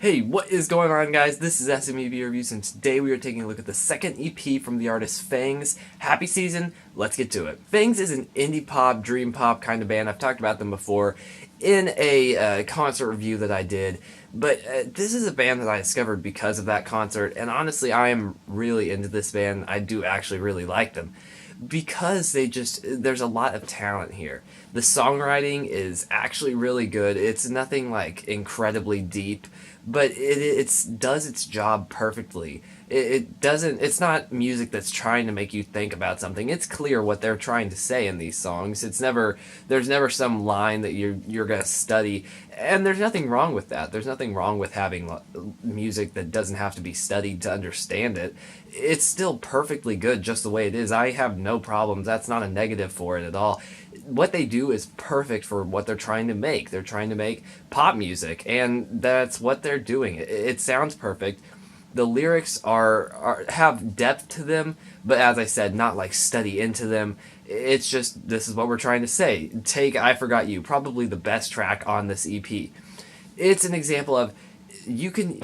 Hey, what is going on, guys? This is SMEV Reviews, and today we are taking a look at the second EP from the artist Phangs. Happy season, let's get to it. Phangs is an indie pop, dream pop kind of band. I've talked about them before in a concert review that I did, but this is a band that I discovered because of that concert, and honestly, I am really into this band. I do actually really like them because there's a lot of talent here. The songwriting is actually really good. It's nothing like incredibly deep, but it does its job perfectly. It doesn't. It's not music that's trying to make you think about something. It's clear what they're trying to say in these songs. There's never some line that you're gonna study, and there's nothing wrong with that. There's nothing wrong with having music that doesn't have to be studied to understand it. It's still perfectly good just the way it is. I have no problems. That's not a negative for it at all. What they do is perfect for what they're trying to make. They're trying to make pop music, and that's what they're doing. It sounds perfect. The lyrics have depth to them, but as I said, not like study into them. It's just, this is what we're trying to say. Take I Forgot You, probably the best track on this EP. It's an example of, you can,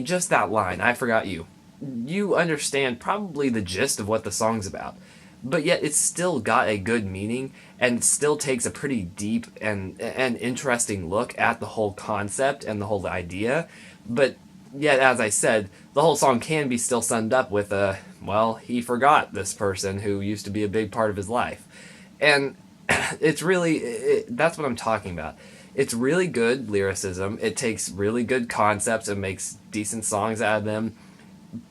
just that line, I Forgot You. You understand probably the gist of what the song's about, but yet it's still got a good meaning and still takes a pretty deep and interesting look at the whole concept and the whole idea. But yet, as I said, the whole song can be still summed up with he forgot this person who used to be a big part of his life. And that's what I'm talking about. It's really good lyricism. It takes really good concepts and makes decent songs out of them,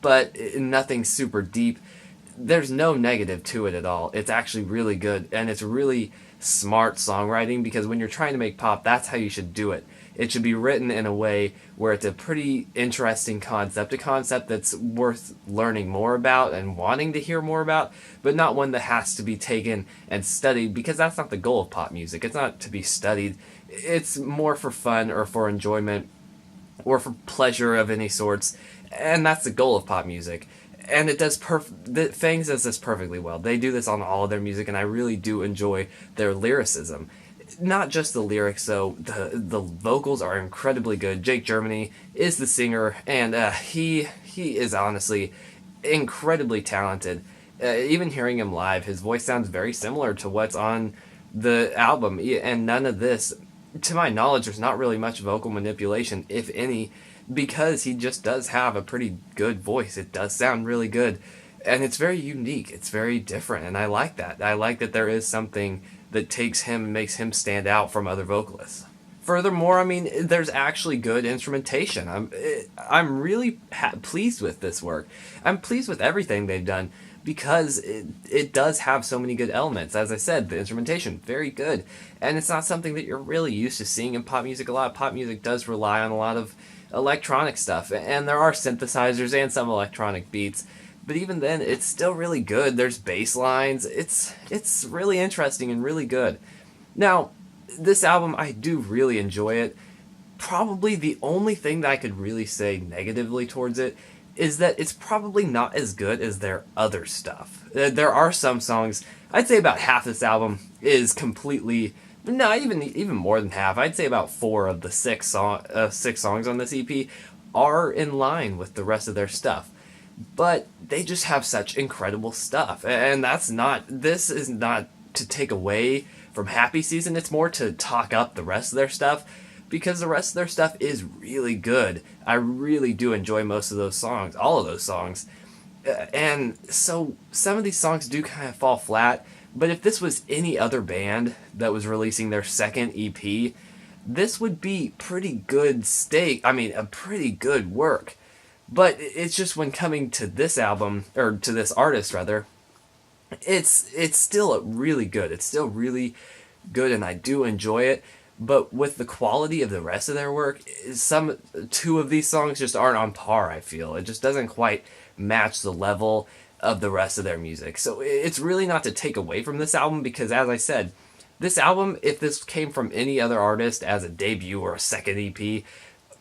but nothing super deep. There's no negative to it at all. It's actually really good, and it's really smart songwriting, because when you're trying to make pop, that's how you should do it. It should be written in a way where it's a pretty interesting concept, a concept that's worth learning more about and wanting to hear more about, but not one that has to be taken and studied, because that's not the goal of pop music. It's not to be studied. It's more for fun or for enjoyment or for pleasure of any sorts, and that's the goal of pop music. And it does Fangs does this perfectly well. They do this on all of their music, and I really do enjoy their lyricism. Not just the lyrics, though. The vocals are incredibly good. Jake Germany is the singer, and he is honestly incredibly talented. Even hearing him live, his voice sounds very similar to what's on the album, and none of this, to my knowledge, there's not really much vocal manipulation, if any, because he just does have a pretty good voice. It does sound really good, and it's very unique. It's very different, and I like that. I like that there is something that takes him and makes him stand out from other vocalists. Furthermore, there's actually good instrumentation. I'm really pleased with this work. I'm pleased with everything they've done, because it does have so many good elements. As I said, the instrumentation, very good. And it's not something that you're really used to seeing in pop music. A lot of pop music does rely on a lot of electronic stuff, and there are synthesizers and some electronic beats, but even then, it's still really good. There's bass lines. It's really interesting and really good. Now, this album, I do really enjoy it. Probably the only thing that I could really say negatively towards it is that it's probably not as good as their other stuff. There are some songs, I'd say about half this album is completely, no, even more than half. I'd say about 4 of the 6 songs on this EP are in line with the rest of their stuff. But they just have such incredible stuff, and this is not to take away from Happy Season. It's more to talk up the rest of their stuff, because the rest of their stuff is really good. I really do enjoy most of those songs, all of those songs, and so some of these songs do kind of fall flat. But if this was any other band that was releasing their second EP, this would be pretty good a pretty good work. But it's just, when coming to this album, or to this artist rather, it's still really good. It's still really good, and I do enjoy it. But with the quality of the rest of their work, 2 of these songs just aren't on par, I feel. It just doesn't quite match the level of the rest of their music. So it's really not to take away from this album, because as I said, this album, if this came from any other artist as a debut or a second EP,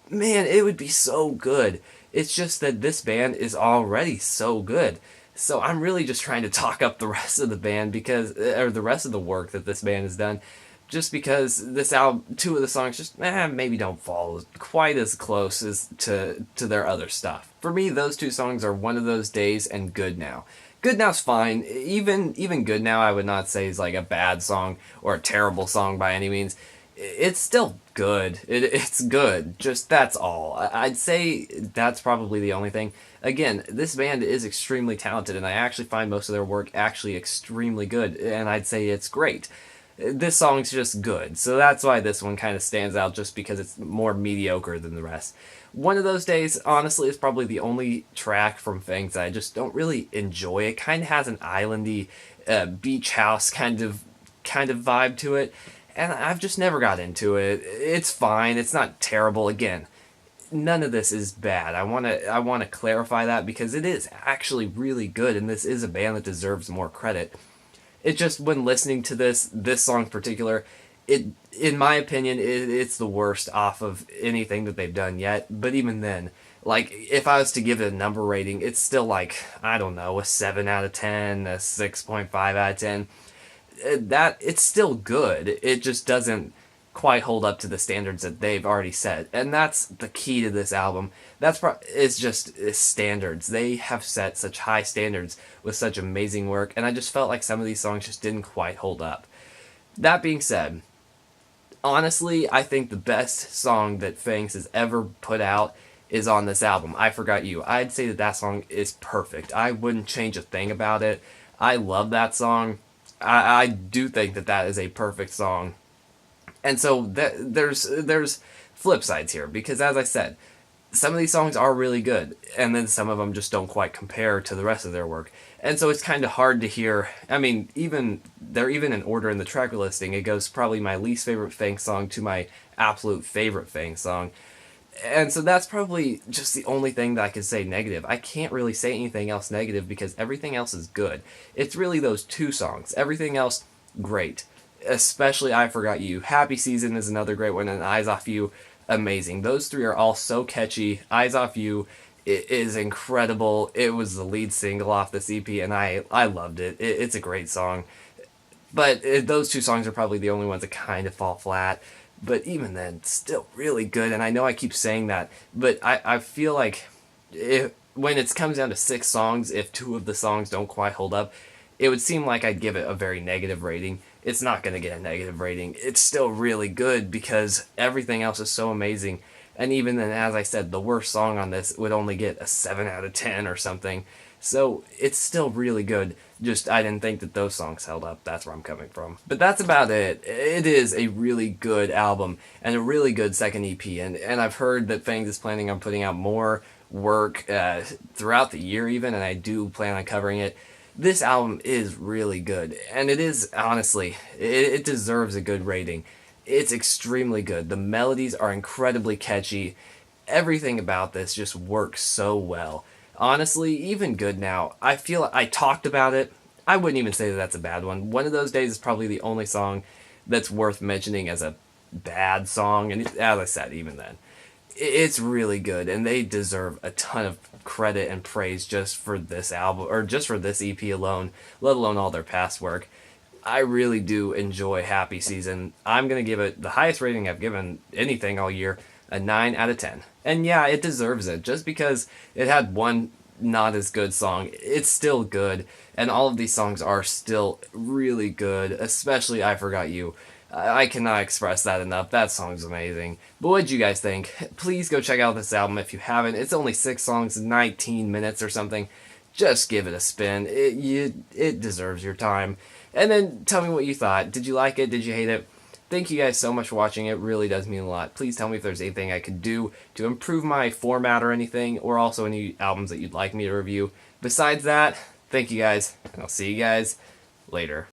man, it would be so good. It's just that this band is already so good. So I'm really just trying to talk up the rest of the band, or the rest of the work that this band has done, just because this album, two of the songs just maybe don't fall quite as close as to their other stuff. For me, those two songs are One of Those Days and Good Now. Good Now's fine. Even Good Now I would not say is like a bad song or a terrible song by any means. It's still good. It's good. Just that's all. I'd say that's probably the only thing. Again, this band is extremely talented, and I actually find most of their work actually extremely good, and I'd say it's great. This song's just good, so that's why this one kind of stands out, just because it's more mediocre than the rest. One of Those Days, honestly, is probably the only track from Phangs that I just don't really enjoy. It kind of has an islandy, beach house kind of vibe to it, and I've just never got into it. It's fine. It's not terrible. Again, none of this is bad. I want to clarify that, because it is actually really good, and this is a band that deserves more credit. It just, when listening to this song in particular, in my opinion, it's the worst off of anything that they've done yet. But even then, like, if I was to give it a number rating, it's still like, I don't know, a 7 out of 10, a 6.5 out of 10. That it's still good. It just doesn't quite hold up to the standards that they've already set, and that's the key to this album. It's just standards. They have set such high standards with such amazing work, and I just felt like some of these songs just didn't quite hold up. That being said, honestly, I think the best song that Phangs has ever put out is on this album, I Forgot You. I'd say that song is perfect. I wouldn't change a thing about it. I love that song. I do think that is a perfect song. And so there's flip sides here, because as I said, some of these songs are really good, and then some of them just don't quite compare to the rest of their work. And so it's kind of hard to hear. I mean, they're even in order in the track listing. It goes probably my least favorite Phangs song to my absolute favorite Phangs song. And so that's probably just the only thing that I could say negative. I can't really say anything else negative, because everything else is good. It's really those two songs. Everything else, great. Especially I Forgot You. Happy Season is another great one, and Eyes Off You, amazing. Those three are all so catchy. Eyes Off You is incredible. It was the lead single off this EP, and I loved it. It's a great song. But those two songs are probably the only ones that kind of fall flat. But even then, still really good. And I know I keep saying that, but I feel like when it comes down to 6 songs, if 2 of the songs don't quite hold up, it would seem like I'd give it a very negative rating. It's not going to get a negative rating. It's still really good, because everything else is so amazing. And even then, as I said, the worst song on this would only get a 7 out of 10 or something. So it's still really good. Just I didn't think that those songs held up. That's where I'm coming from. But that's about it. It is a really good album and a really good second EP. And I've heard that Phangs is planning on putting out more work throughout the year even, and I do plan on covering it. This album is really good, and it is, honestly, it deserves a good rating. It's extremely good. The melodies are incredibly catchy. Everything about this just works so well. Honestly, even Good Now, I feel I talked about it. I wouldn't even say that that's a bad one. One of Those Days is probably the only song that's worth mentioning as a bad song, and as I said, even then, it's really good, and they deserve a ton of credit and praise just for this album, or just for this EP alone, let alone all their past work. I really do enjoy Happy Season. I'm going to give it the highest rating I've given anything all year, a 9 out of 10. And yeah, it deserves it. Just because it had one not as good song, it's still good, and all of these songs are still really good, especially I Forgot You. I cannot express that enough. That song's amazing. But what'd you guys think? Please go check out this album if you haven't. It's only 6 songs, 19 minutes or something. Just give it a spin. It deserves your time. And then tell me what you thought. Did you like it? Did you hate it? Thank you guys so much for watching. It really does mean a lot. Please tell me if there's anything I could do to improve my format or anything, or also any albums that you'd like me to review. Besides that, thank you guys, and I'll see you guys later.